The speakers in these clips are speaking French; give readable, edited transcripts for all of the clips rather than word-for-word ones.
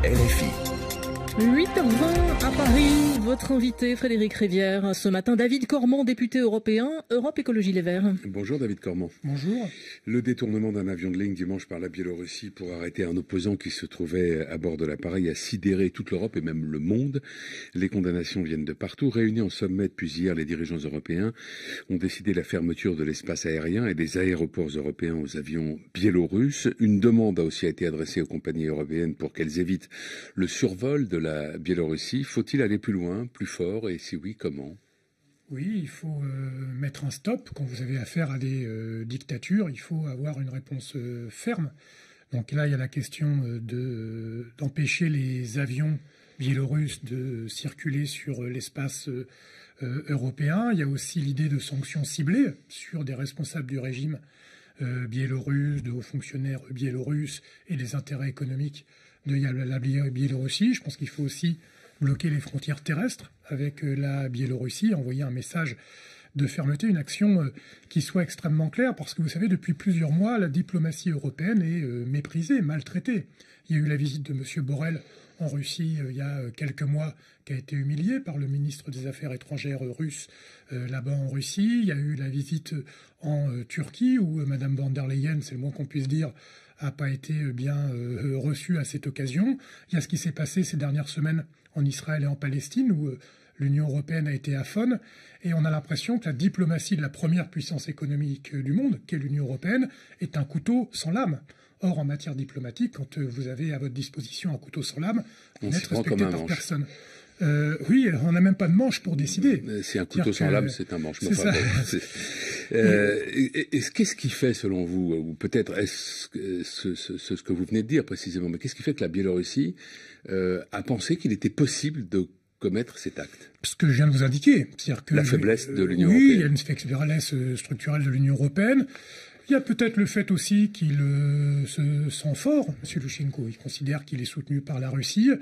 RFI. 8h20 à Paris, votre invité Frédéric Rivière. Ce matin, David Cormand, député européen, Europe Écologie Les Verts. Bonjour David Cormand. Bonjour. Le détournement d'un avion de ligne dimanche par la Biélorussie pour arrêter un opposant qui se trouvait à bord de l'appareil a sidéré toute l'Europe et même le monde. Les condamnations viennent de partout. Réunis en sommet depuis hier, les dirigeants européens ont décidé la fermeture de l'espace aérien et des aéroports européens aux avions biélorusses. Une demande a aussi été adressée aux compagnies européennes pour qu'elles évitent le survol de la Biélorussie. Faut-il aller plus loin, plus fort, et si oui, comment ? Oui, il faut mettre un stop. Quand vous avez affaire à des dictatures, il faut avoir une réponse ferme. Donc là, il y a la question d'empêcher les avions biélorusses de circuler sur l'espace européen. Il y a aussi l'idée de sanctions ciblées sur des responsables du régime biélorusse, de hauts fonctionnaires biélorusses et les intérêts économiques de la Biélorussie. Je pense qu'il faut aussi bloquer les frontières terrestres avec la Biélorussie, envoyer un message de fermeté, une action qui soit extrêmement claire, parce que vous savez, depuis plusieurs mois, la diplomatie européenne est méprisée, maltraitée. Il y a eu la visite de M. Borrell en Russie il y a quelques mois, qui a été humilié par le ministre des Affaires étrangères russe là-bas en Russie. Il y a eu la visite en Turquie, où Mme von der Leyen, c'est le moins qu'on puisse dire, n'a pas été bien reçue à cette occasion. Il y a ce qui s'est passé ces dernières semaines en Israël et en Palestine, où l'Union européenne a été aphone, et on a l'impression que la diplomatie de la première puissance économique du monde, qu'est l'Union européenne, est un couteau sans lame. Or, en matière diplomatique, quand vous avez à votre disposition un couteau sans lame, vous n'êtes respecté par personne. Oui, on n'a même pas de manche pour décider. Si un couteau sans lame, c'est un manche. Qu'est-ce qui fait, selon vous, ou peut-être est-ce ce que vous venez de dire précisément, mais qu'est-ce qui fait que la Biélorussie a pensé qu'il était possible de commettre cet acte? Ce que je viens de vous indiquer. C'est-à-dire que la faiblesse de l'Union européenne. Oui, il y a une faiblesse structurelle de l'Union européenne. Il y a peut-être le fait aussi qu'il se sent fort, M. Loushenko. Il considère qu'il est soutenu par la Russie.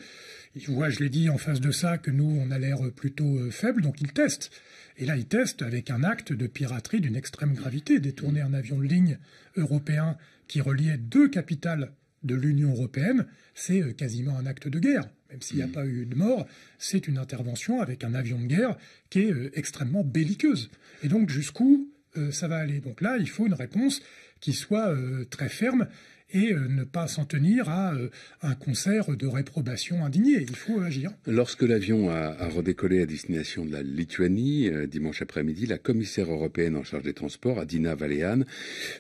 Il voit, je l'ai dit, en face de ça, que nous, on a l'air plutôt faible, donc il teste. Et là, il teste avec un acte de piraterie d'une extrême gravité. Détourner un avion de ligne européen qui reliait deux capitales de l'Union européenne, c'est quasiment un acte de guerre. Même s'il n'y a pas eu de mort, c'est une intervention avec un avion de guerre qui est extrêmement belliqueuse. Et donc, jusqu'où ça va aller. Donc là, il faut une réponse qui soit très ferme et ne pas s'en tenir à un concert de réprobation indignée. Il faut agir. Lorsque l'avion a redécollé à destination de la Lituanie, dimanche après-midi, la commissaire européenne en charge des transports, Adina Vălean,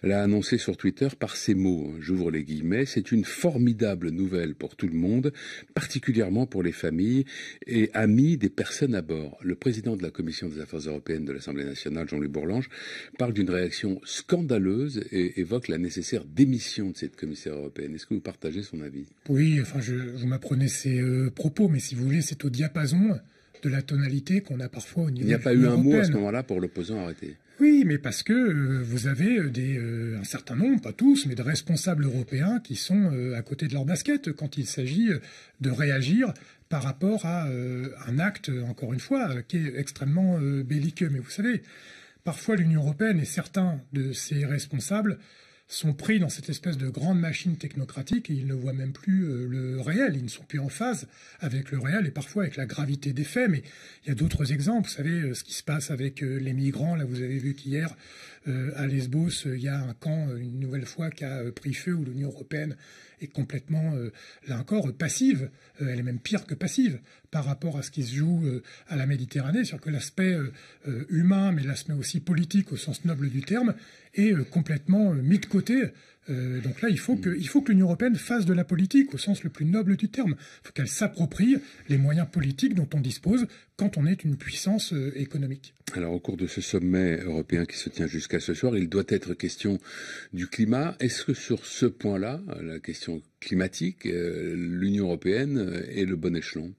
l'a annoncé sur Twitter par ces mots, j'ouvre les guillemets, c'est une formidable nouvelle pour tout le monde, particulièrement pour les familles et amis des personnes à bord. Le président de la Commission des Affaires européennes de l'Assemblée nationale, Jean-Louis Bourlanges, parle d'une réaction scandaleuse et évoque la nécessaire démission de cette commissaire européenne. Est-ce que vous partagez son avis? Oui, enfin, vous m'apprenez ses propos, mais si vous voulez, c'est au diapason de la tonalité qu'on a parfois au niveau. Il n'y a pas eu un mot à ce moment-là pour l'opposant arrêté. Oui, mais parce que vous avez un certain nombre, pas tous, mais de responsables européens qui sont à côté de leur basket quand il s'agit de réagir par rapport à un acte, encore une fois, qui est extrêmement belliqueux. Mais vous savez, parfois l'Union européenne et certains de ses responsables sont pris dans cette espèce de grande machine technocratique et ils ne voient même plus le réel. Ils ne sont plus en phase avec le réel et parfois avec la gravité des faits. Mais il y a d'autres exemples. Vous savez, ce qui se passe avec les migrants. Là, vous avez vu qu'hier, à Lesbos, il y a un camp, une nouvelle fois, qui a pris feu où l'Union européenne est complètement, là encore, passive. Elle est même pire que passive par rapport à ce qui se joue à la Méditerranée. C'est-à-dire que l'aspect humain, mais l'aspect aussi politique au sens noble du terme, est complètement mis de côté. Donc là, il faut que l'Union européenne fasse de la politique au sens le plus noble du terme. Il faut qu'elle s'approprie les moyens politiques dont on dispose quand on est une puissance économique. Alors, au cours de ce sommet européen qui se tient jusqu'à ce soir, il doit être question du climat. Est-ce que sur ce point-là, la question climatique, l'Union européenne est le bon échelon ?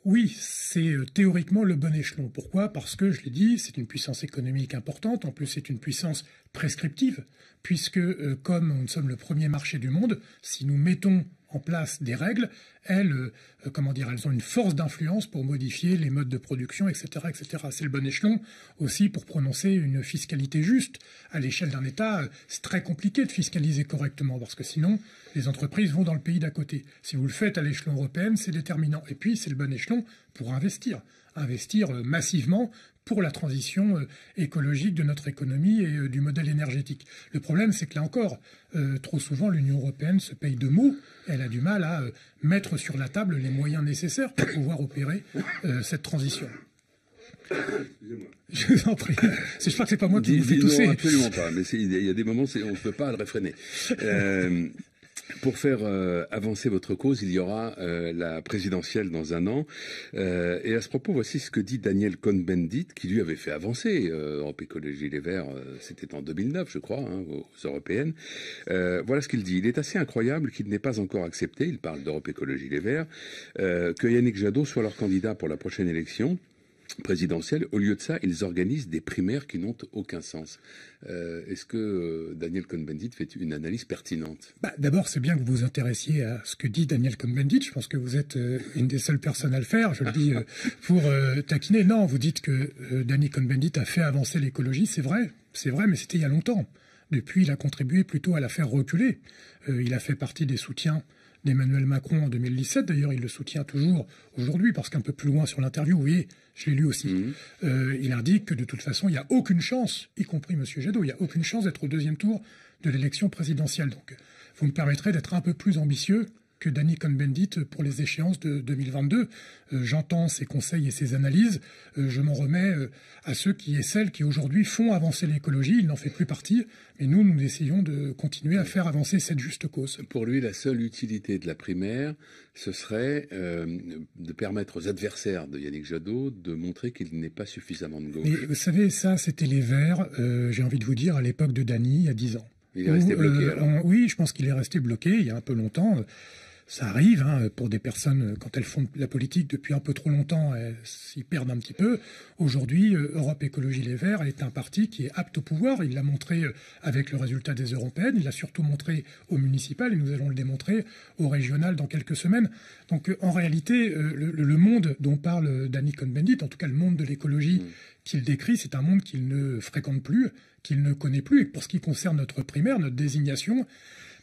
Oui, c'est théoriquement le bon échelon. Pourquoi? Parce que, je l'ai dit, c'est une puissance économique importante. En plus, c'est une puissance prescriptive, puisque comme nous sommes le premier marché du monde, si nous mettons en place des règles, elles ont une force d'influence pour modifier les modes de production, etc., etc. C'est le bon échelon aussi pour prononcer une fiscalité juste. À l'échelle d'un État, c'est très compliqué de fiscaliser correctement parce que sinon, les entreprises vont dans le pays d'à côté. Si vous le faites à l'échelon européen, c'est déterminant. Et puis, c'est le bon échelon pour investir massivement pour la transition écologique de notre économie et du modèle énergétique. Le problème, c'est que là encore, trop souvent, l'Union européenne se paye de mots. Elle a du mal à mettre sur la table les moyens nécessaires pour pouvoir opérer cette transition. Excusez-moi. Je vous en prie. Je crois que c'est pas moi qui vous fais tousser. Non, absolument pas. Mais il y a des moments où on ne peut pas le réfréner. Pour faire avancer votre cause, il y aura la présidentielle dans un an. Et à ce propos, voici ce que dit Daniel Cohn-Bendit, qui lui avait fait avancer Europe Écologie Les Verts, c'était en 2009, je crois, aux européennes. Voilà ce qu'il dit. Il est assez incroyable qu'il n'ait pas encore accepté, il parle d'Europe Écologie Les Verts, que Yannick Jadot soit leur candidat pour la prochaine élection présidentielle. Au lieu de ça, ils organisent des primaires qui n'ont aucun sens. Est-ce que Daniel Cohn-Bendit fait une analyse pertinente? D'abord, c'est bien que vous vous intéressiez à ce que dit Daniel Cohn-Bendit. Je pense que vous êtes une des seules personnes à le faire. Je le dis pour taquiner. Non, vous dites que Daniel Cohn-Bendit a fait avancer l'écologie. C'est vrai, mais c'était il y a longtemps. Depuis, il a contribué plutôt à la faire reculer. Il a fait partie des soutiens d'Emmanuel Macron en 2017. D'ailleurs, il le soutient toujours aujourd'hui, parce qu'un peu plus loin sur l'interview, vous voyez, je l'ai lu aussi, il indique que de toute façon, il n'y a aucune chance, y compris M. Jadot, il n'y a aucune chance d'être au deuxième tour de l'élection présidentielle. Donc, vous me permettrez d'être un peu plus ambitieux que Daniel Cohn-Bendit pour les échéances de 2022. J'entends ses conseils et ses analyses. Je m'en remets à ceux et celles qui aujourd'hui font avancer l'écologie. Il n'en fait plus partie. Mais nous essayons de continuer à faire avancer cette juste cause. Pour lui, la seule utilité de la primaire, ce serait de permettre aux adversaires de Yannick Jadot de montrer qu'il n'est pas suffisamment de gauche. Mais vous savez, ça, c'était les Verts, j'ai envie de vous dire, à l'époque de Dany, il y a 10 ans. Il est resté bloqué. Oui, je pense qu'il est resté bloqué il y a un peu longtemps. Ça arrive pour des personnes, quand elles font la politique depuis un peu trop longtemps, elles s'y perdent un petit peu. Aujourd'hui, Europe Écologie Les Verts est un parti qui est apte au pouvoir. Il l'a montré avec le résultat des européennes. Il l'a surtout montré au municipal et nous allons le démontrer au régional dans quelques semaines. Donc en réalité, le monde dont parle Daniel Cohn-Bendit, en tout cas le monde de l'écologie qu'il décrit, c'est un monde qu'il ne fréquente plus, qu'il ne connaît plus. Et pour ce qui concerne notre primaire, notre désignation,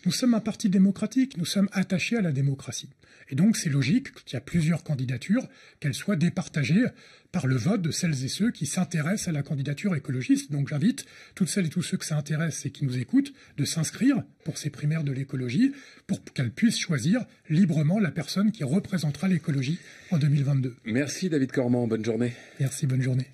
nous sommes un parti démocratique, nous sommes attachés à la démocratie. Et donc c'est logique qu'il y a plusieurs candidatures, qu'elles soient départagées par le vote de celles et ceux qui s'intéressent à la candidature écologiste. Donc j'invite toutes celles et tous ceux que ça intéresse et qui nous écoutent de s'inscrire pour ces primaires de l'écologie, pour qu'elles puissent choisir librement la personne qui représentera l'écologie en 2022. Merci David Cormand, bonne journée. Merci, bonne journée.